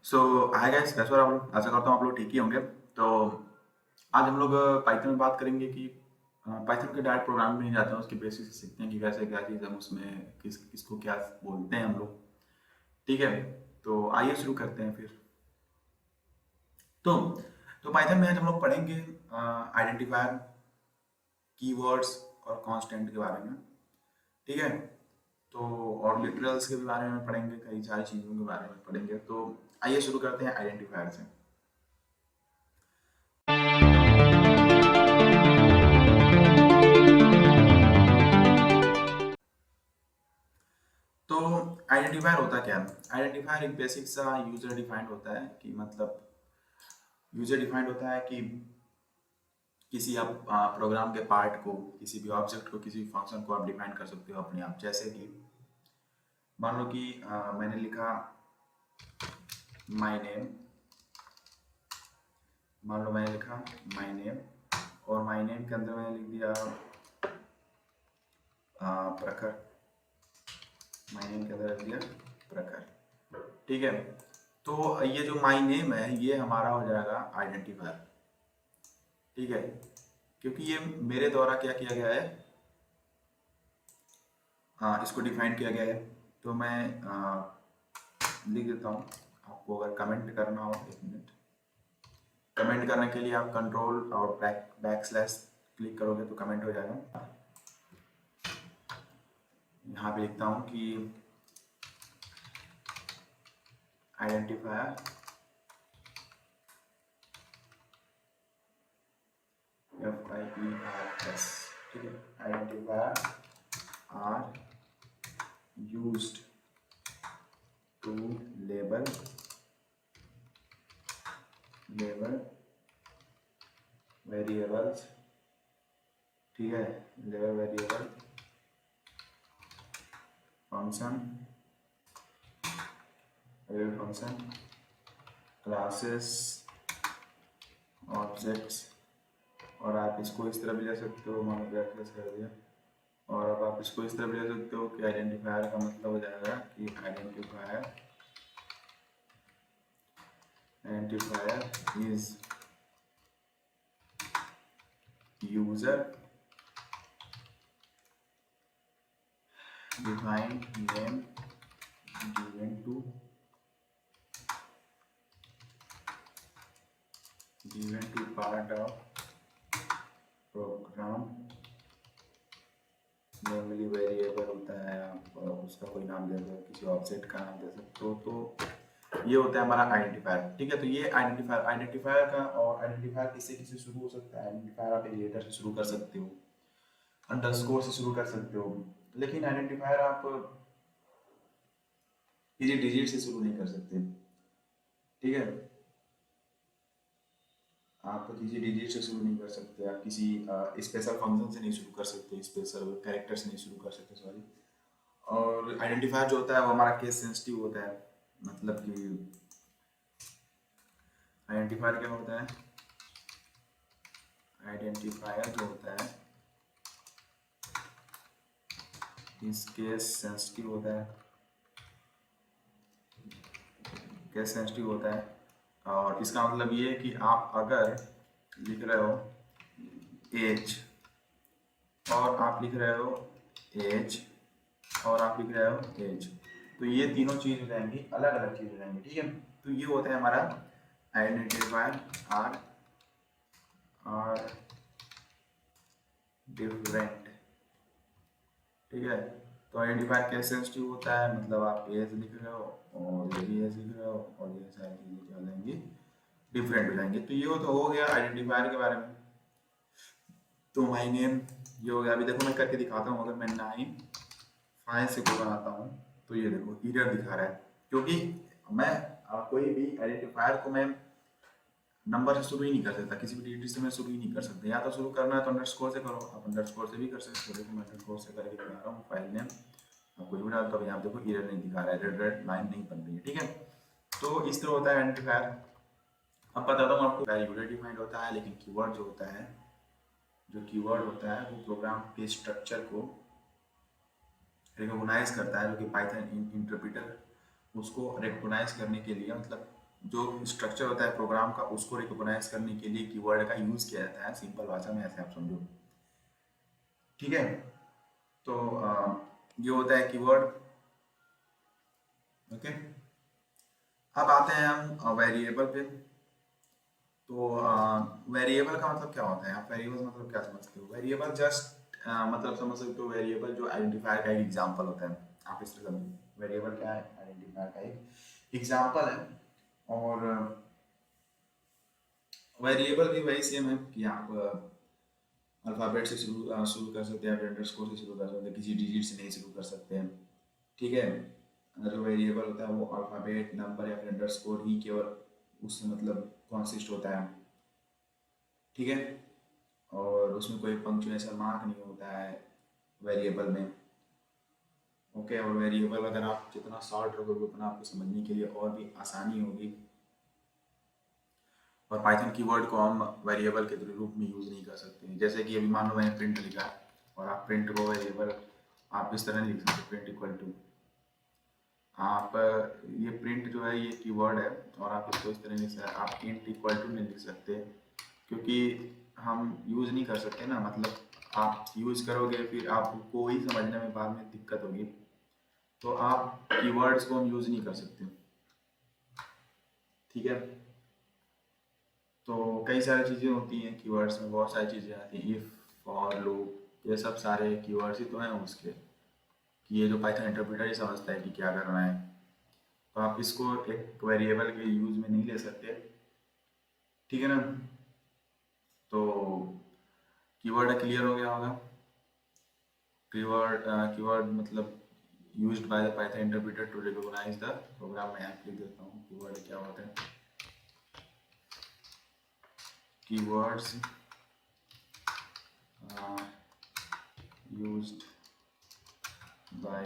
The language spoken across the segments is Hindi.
सो हाय गाइस, कैसे हो आप लोग? आशा करता हूँ आप लोग ठीक ही होंगे। तो आज हम लोग पाइथन में बात करेंगे कि पाइथन के डायरेक्ट प्रोग्राम में नहीं जाते हैं, उसके बेसिस से सीखते हैं कि कैसे क्या चीज़ हम उसमें किसको क्या बोलते हैं हम लोग। ठीक है, तो आइए शुरू करते हैं फिर। तो तो पाइथन में आज हम लोग पढ़ेंगे आइडेंटिफायर, कीवर्ड्स और कांस्टेंट के बारे में। ठीक है, तो और लिटरल्स के भी बारे में पढ़ेंगे, कई सारी चीज़ों के बारे में पढ़ेंगे। तो आइए शुरू करते हैं आइडेंटिफायर से। तो आइडेंटिफायर होता क्या है? आइडेंटिफायर एक बेसिक सा यूजर डिफाइंड होता है कि मतलब यूजर डिफाइंड होता है कि किसी आप प्रोग्राम के पार्ट को, किसी भी ऑब्जेक्ट को, किसी भी फंक्शन को आप डिफाइन कर सकते हो अपने आप। जैसे कि मान लो कि मैंने लिखा माय नेम। मान लो मैंने लिखा माय नेम और माय नेम के अंदर मैंने लिख दिया प्रखर। माय नेम के अंदर लिख दिया प्रखर। ठीक है, तो ये जो माय नेम है ये हमारा हो जाएगा आइडेंटिफायर। ठीक है, क्योंकि ये मेरे द्वारा क्या किया गया है, इसको डिफाइन किया गया है। तो मैं लिख देता हूँ। आपको अगर कमेंट करना हो, एक मिनट। कमेंट करने के लिए आप कंट्रोल और बैक स्लैश क्लिक करोगे तो कमेंट हो जाएगा। यहाँ पे लिखता हूँ कि आइडेंटिफायर FIERS। ठीक है, identifier are used to label variables. ठीक है, label variable, function, classes, objects. और आप इसको इस तरह भी ले सकते हो, मान लो बैकलेस कर दिया। और अब आप इसको इस तरह भी ले सकते हो कि आइडेंटिफायर का मतलब हो जाएगा कि identifier is user defined name given to part of program. Normally variable होता है, आप उसका कोई नाम दे दो, किसी ऑब्जेक्ट का नाम दे सकते हो। तो ये होता है हमारा आइडेंटिफायर। ठीक है, तो ये आइडेंटिफायर का, और आइडेंटिफायर किससे किससे शुरू हो सकता है? आइडेंटिफायर आप एक लेटर से शुरू कर सकते हो, अंडरस्कोर से शुरू कर सकते हो, लेकिन आइडेंटिफायर आप किसी डिजिट से शुरू नहीं कर सकते। ठीक है, आप किसी डिजिट से शुरू नहीं कर सकते, आप किसी स्पेशल फंक्शन से नहीं शुरू कर सकते, स्पेशल कैरेक्टर से नहीं शुरू कर सकते, सॉरी। और आइडेंटिफायर जो होता है वो हमारा केस सेंसिटिव होता है। मतलब कि आइडेंटिफायर क्या होता है? आइडेंटिफायर जो होता है इस केस सेंसिटिव होता है, केस सेंसिटिव होता है। और इसका मतलब ये है कि आप अगर लिख रहे हो एज, और आप लिख रहे हो एज, और आप लिख रहे हो एज, तो ये तीनों चीज हो जाएंगी, अलग अलग चीज हो जाएंगी। ठीक है, तो ये होता है हमारा आइडेंटिफायर आर आर डिफरेंट। ठीक है, तो आइडेंटिफायर कैसे सेंसिटिव होता है? मतलब आप एज लिख रहे हो और ये भी एज लिख रहे हो, और ये सारी चीजें क्या हो जाएंगी, डिफरेंट हो जाएंगी। तो ये तो हो गया आइडेंटिफायर के बारे में। तो माय नेम ये हो गया। अभी देखो मैं करके दिखाता हूँ। अगर मैं 9 5 से कोई बनाता हूँ तो ये देखो एरर दिखा रहा है, क्योंकि मैं कोई भी आइडेंटिफायर को मैं नंबर से शुरू ही नहीं कर सकता, किसी भी डिजिट से मैं शुरू ही नहीं कर सकता। या तो शुरू करना है तो अंडरस्कोर से करो, आप अंडरस्कोर से भी कर सकते हो। देखो मैं अंडरस्कोर से करके दिखा रहा हूँ। फाइल नेम आपको भी डालता हूँ, यहाँ देखो एरर नहीं दिखा रहा है, रेड रेड लाइन नहीं बन रही है। ठीक है, तो इस तरह होता है आइडेंटिफायर। अब बताता हूँ आपको, यूजर डिफाइंड होता है, लेकिन कीवर्ड जो होता है, जो कीवर्ड होता है वो प्रोग्राम के स्ट्रक्चर को रिकॉग्नाइज करता है, जो कि पाइथन इंटरप्रेटर उसको रिकॉग्नाइज करने के लिए, मतलब जो स्ट्रक्चर होता है प्रोग्राम का उसको रिकॉग्नाइज करने के लिए कीवर्ड का यूज किया जाता है, सिंपल भाषा में ऐसे आप समझो। ठीक है, तो ये होता है कीवर्ड। ओके, अब आते हैं हम वेरिएबल पे। तो वेरिएबल का मतलब क्या होता है, आप वेरिएबल मतलब क्या समझते हो? वेरिएबल जस्ट मतलब समझ सकते हो, वेरिएबल जो आइडेंटिफायर का एक एग्जांपल होता है, आप इस तरह समझो। वेरिएबल क्या है? आइडेंटिफायर का एक एग्जांपल है। और वेरिएबल भी वही सेम है कि आप अल्फ़ाबेट से शुरू कर सकते हैं, आप अंडरस्कोर से शुरू कर सकते हैं, किसी डिजिट से नहीं शुरू कर सकते हैं। ठीक है, जो वेरिएबल होता है वो अल्फ़ाबेट, नंबर या फिर अंडरस्कोर ही केवल उससे मतलब कॉन्सिस्ट होता है। ठीक है, और उसमें कोई पंक्चुएशन मार्क नहीं होता है वेरिएबल में। ओके, और वेरिएबल अगर आप जितना शॉर्ट रखोगे उतना आपको समझने के लिए और भी आसानी होगी। और पाइथन कीवर्ड को हम वेरिएबल के रूप में यूज़ नहीं कर सकते। जैसे कि अभी मान लो मैंने प्रिंट लिखा है और आप प्रिंट को वेरिएबल आप इस तरह नहीं लिख सकते, प्रिंट इक्वल टू आप ये प्रिंट जो है ये कीवर्ड है और आप इसको इस तरह लिख सकते, आप इंट इक्वल टू नहीं लिख सकते, क्योंकि हम यूज़ नहीं कर सकते ना। मतलब आप यूज़ करोगे फिर आपको ही समझने में बाद में दिक्कत होगी, तो आप कीवर्ड्स को हम यूज़ नहीं कर सकते। ठीक है, तो कई सारी चीज़ें होती हैं कीवर्ड्स में, बहुत सारी चीज़ें आती हैं, इफ़, फॉर, लूप, ये सब सारे कीवर्ड्स ही तो हैं उसके, कि ये जो पाइथन इंटरप्रेटर ही समझता है कि क्या करना है। तो आप इसको एक वेरिएबल के यूज़ में नहीं ले सकते। ठीक है ना, तो कीवर्ड क्लियर हो गया होगा। कीवर्ड कीवर्ड मतलब used by the Python interpreter to recognize the program. में यहाँ लिख देता हूँ कीवर्ड क्या होता है। keywords used by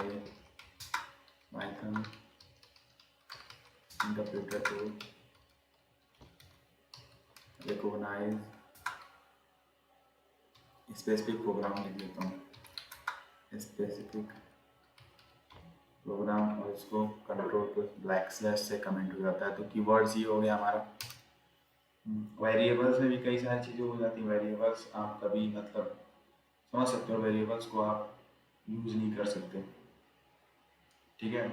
Python interpreter to recognize specific programme. लिख देता हूँ स्पेसिफिक प्रोग्राम और इसको कंट्रोल को ब्लैक स्लैश से कमेंट हो जाता है। तो कीवर्ड्स ही हो गया हमारा। वेरिएबल्स में भी कई सारी चीज़ें हो जाती हैं। वेरिएबल्स आप कभी मतलब समझ सकते हो, वेरिएबल्स को आप यूज़ नहीं कर सकते। ठीक है,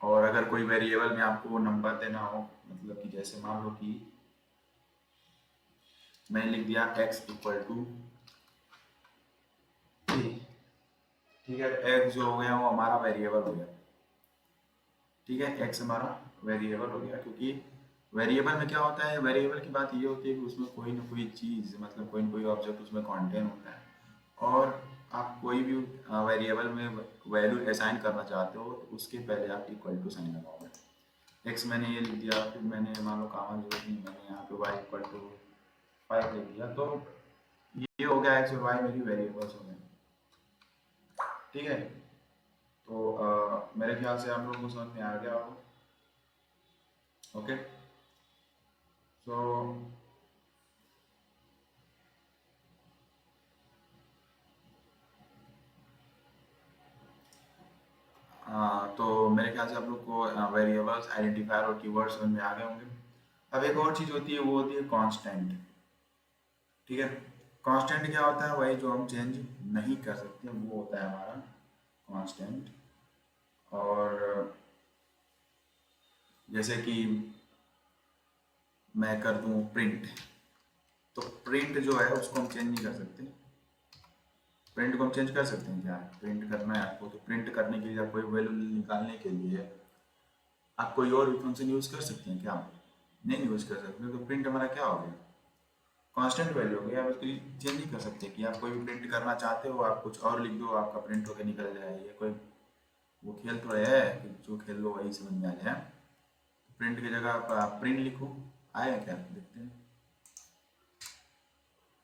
और अगर कोई वेरिएबल में आपको नंबर देना हो, मतलब कि जैसे मान लो कि मैंने लिख दिया x इक्वल टू 3। ठीक है, x जो हो गया वो हमारा वेरिएबल हो गया। ठीक है, x हमारा वेरिएबल हो गया, क्योंकि वेरिएबल में क्या होता है, वेरिएबल की बात ये होती है कि उसमें कोई ना कोई चीज़ मतलब कोई ना कोई ऑब्जेक्ट उसमें कंटेन होता है, और आप कोई भी वेरिएबल में वैल्यू असाइन करना चाहते हो तो उसके पहले आप इक्वल टू साइन लगाओगे। एक्स मैंने ये लिख दिया, फिर मैंने मान लो कॉमा जरूरत नहीं, मैंने यहाँ पे वाई इक्वल टू 5 लिख दिया, तो ये हो गया एक्स और वाई मेरी वेरिएबल्स हो गए। ठीक है, तो मेरे ख्याल से आप लोगों को समझ में आ गया होगा। ओके, सो तो मेरे ख्याल से आप लोग को वेरिएबल्स, आइडेंटिफायर और कीवर्ड्स समझ में आ गए होंगे। अब एक और चीज़ होती है, वो होती है कांस्टेंट। ठीक है, कांस्टेंट क्या होता है? वही जो हम चेंज नहीं कर सकते वो होता है हमारा कांस्टेंट। और जैसे कि मैं कर दूं प्रिंट, तो प्रिंट जो है उसको हम चेंज नहीं कर सकते। प्रिंट को हम चेंज कर सकते हैं क्या? प्रिंट करना है आपको तो प्रिंट करने के लिए या कोई वैल्यू निकालने के लिए आप कोई और भी फंक्शन यूज़ कर सकते हैं क्या? नहीं यूज़ कर सकते। तो प्रिंट हमारा क्या हो गया? कांस्टेंट वैल्यू हो गई। आप उसको चेंज नहीं कर सकते कि आप कोई भी प्रिंट करना चाहते हो, आप कुछ और लिख दो, आपका प्रिंट होकर निकल जाए। ये कोई वो खेल तो है कि जो खेल लो वही समझ में आ जाए। प्रिंट की जगह आप प्रिंट लिखो, आया क्या? देखते हैं।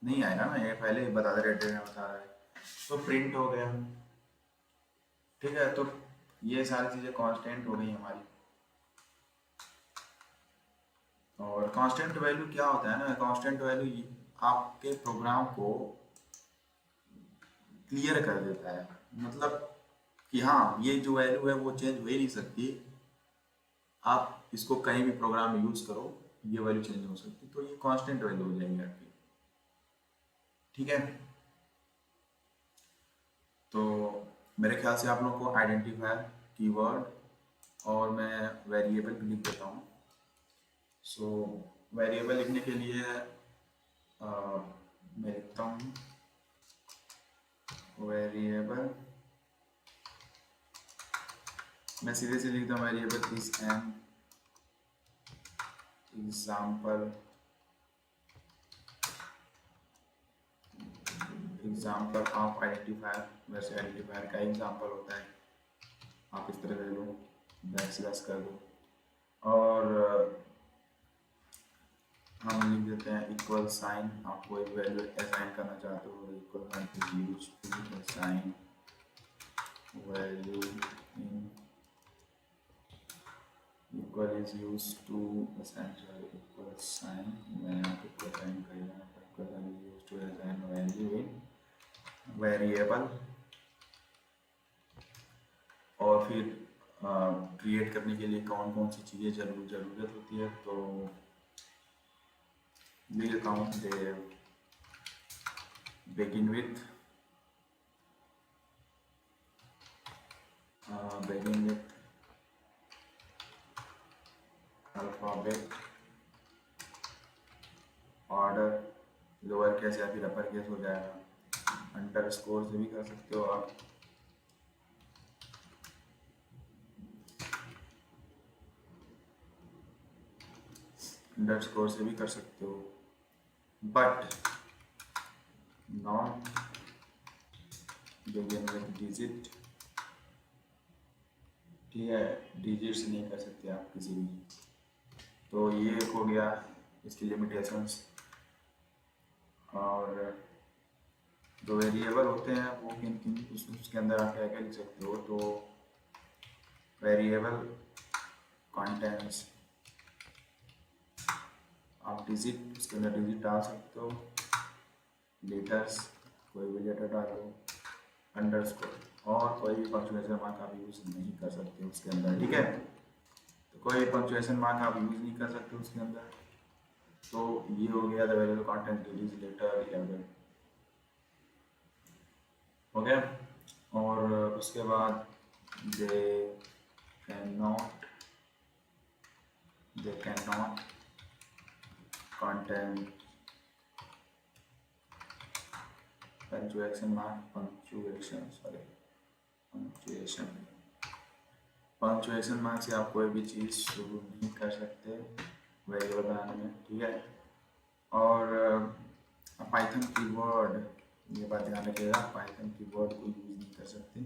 नहीं आएगा ना, ये पहले ही बता दे रहे हैं, बता रहे तो प्रिंट हो गया। ठीक है, तो ये सारी चीज़ें कांस्टेंट हो गई हमारी। और कांस्टेंट वैल्यू क्या होता है ना, कांस्टेंट वैल्यू आपके प्रोग्राम को क्लियर कर देता है। मतलब कि हाँ, ये जो वैल्यू है वो चेंज हो ही नहीं सकती। आप इसको कहीं भी प्रोग्राम में यूज करो, ये वैल्यू चेंज हो सकती है, तो ये कांस्टेंट वैल्यू हो जाएंगी आपकी। ठीक है, तो मेरे ख्याल से आप लोगों को आइडेंटिफायर, कीवर्ड और मैं वेरिएबल भी लिख देता हूँ। सो वेरिएबल लिखने के लिए मैं लिखता हूँ वेरिएबल, मैं सीधे से लिखता हूँ variable is an example, example of identifier. वैसे आइडेंटिफायर का एग्जाम्पल होता है, आप इस तरह ले लो, बैक स्लैश कर दो, और हम लिख देते हैं इक्वल साइन। आप कोई वैल्यू असाइन करना चाहते हो, equal sign use to assign value in, equal is use to assign, equal sign, मैं यहाँ पे इक्वल साइन करेगा, equal sign is use to assign value in variable. और फिर क्रिएट करने के लिए कौन कौन सी चीज़ें ज़रूरत होती है, तो big account they begin with alphabet order, lower case या फिर अपर केस हो जाएगा। अंडरस्कोर से भी कर सकते हो आप, अंडरस्कोर से भी कर सकते हो, but not begin with digit. ठीक है, डिजिट से नहीं कर सकते आप किसी भी। तो ये हो गया इसकी लिमिटेशंस। और जो वेरिएबल होते हैं वो किन किन उसके अंदर आप क्या क्या लिख सकते हो, तो वेरिएबल कंटेंट्स, आप डिजिट, उसके अंदर डिजिट डाल सकते हो, लेटर्स, कोई भी लेटर डालो, अंडरस्कोर, और कोई भी पंक्चुएशन मार्क आप यूज़ नहीं कर सकते उसके अंदर। ठीक है, तो कोई पंक्चुएशन मार्क आप यूज़ नहीं कर सकते उसके अंदर। तो ये हो गया the variable content release letter 11 हो गया। और उसके बाद they can not content punctuation mark, punctuation mark से आप कोई भी चीज़ शुरू नहीं कर सकते वेरिएबल बनाने में। ठीक है, और पाइथन कीवर्ड, ये बात ध्यान रखिएगा, पाइथन कीवर्ड को यूज़ नहीं कर सकते,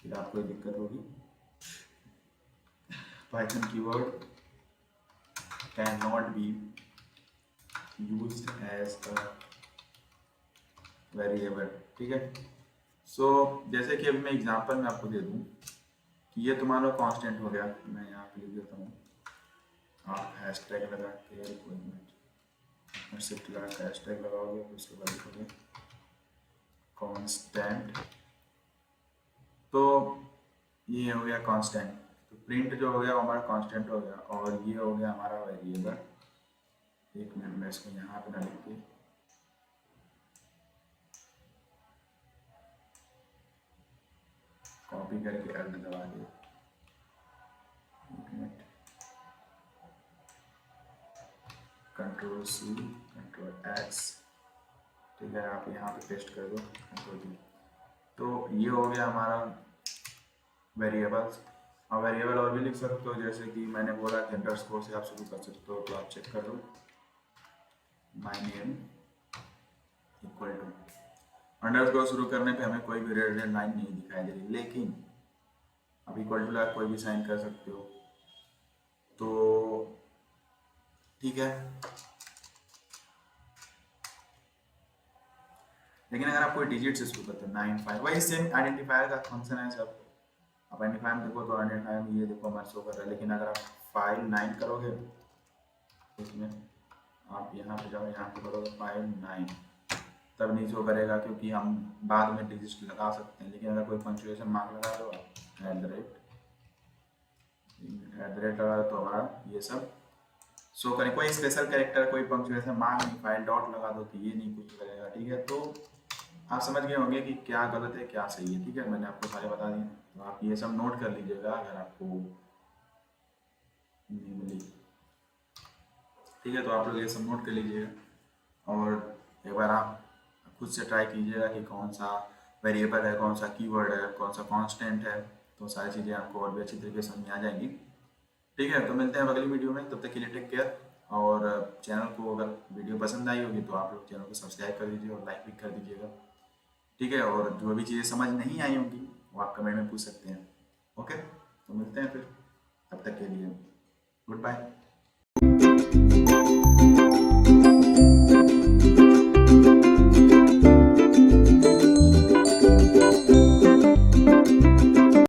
फिर आपको दिक्कत होगी। Python keyword can not be used as a variable. ठीक है, सो जैसे कि अभी मैं एग्जांपल में आपको दे दूं कि ये तुम्हारा कांस्टेंट हो गया, मैं यहाँ पे लिख देता हूँ, आप हैशटैग लगा के कोई मिनट शिफ्ट लगा के हैशटैग लगाओगे, फिर उसके बाद लिखोगे कांस्टेंट, तो ये हो गया कांस्टेंट। तो प्रिंट जो हो गया वो हमारा कांस्टेंट हो गया, और ये हो गया हमारा वेरिएबल। एक मिनट में इसको यहाँ पे ना लिख के कॉपी करके एल दबा दे, कंट्रोल सी कंट्रोल एक्स। ठीक है, आप यहाँ पे पेस्ट कर दो, कंट्रोल डी। तो ये हो गया हमारा वेरिएबल्स। और वेरिएबल और भी लिख सकते हो, जैसे कि मैंने बोला कि अंडरस्कोर से आप शुरू कर सकते हो, तो आप चेक कर लो my name equal to, underscore शुरू करने पे हमें कोई भी रेड लाइन नहीं दिखाई दे रही, लेकिन अब इक्वल टू लगा कोई भी साइन कर सकते हो। तो ठीक है, लेकिन अगर आप कोई डिजिट से शुरू करते हो 9 5, वही सेम आइडेंटिफायर का फंक्शन है सब। आप आइडेंटिफायर में देखो तो आइडेंटिफायर में ये देखो हमारा शो कर रहा है, लेकिन अगर आप 5 9 करोगे इसमें, आप यहाँ पे जाओ, यहाँ पे करोगे 5 9, तब नहीं शो करेगा, क्योंकि हम बाद में डिजिट लगा सकते हैं। लेकिन अगर कोई पंक्चुएशन मार्क लगा दो आप, @ लगा दो तो हमारा ये सब शो करें। कोई स्पेशल कैरेक्टर, कोई पंक्चुएशन मांग नहीं फाइल, डॉट लगा दो तो ये नहीं कुछ करेगा। ठीक है, तो आप समझ गए होंगे कि क्या गलत है क्या सही है। ठीक है, मैंने आपको सारे बता दिए, तो आप ये सब नोट कर लीजिएगा अगर आपको नहीं मिली। ठीक है, तो आप लोग ये सब नोट कर लीजिएगा और एक बार आप खुद से ट्राई कीजिएगा कि कौन सा वेरिएबल है, कौन सा कीवर्ड है, कौन सा कांस्टेंट है, तो सारी चीज़ें आपको और भी अच्छी तरीके से समझ में आ जाएंगी। ठीक है, तो मिलते हैं अगली वीडियो में, तब तक के लिए टेक केयर। और चैनल को अगर वीडियो पसंद आई होगी तो आप लोग चैनल को सब्सक्राइब कर दीजिए और लाइक भी कर दीजिएगा। ठीक है, और जो भी चीज़ें समझ नहीं आई होंगी वो आप कमेंट में पूछ सकते हैं। ओके, तो मिलते हैं फिर, तब तक के लिए गुड बाय।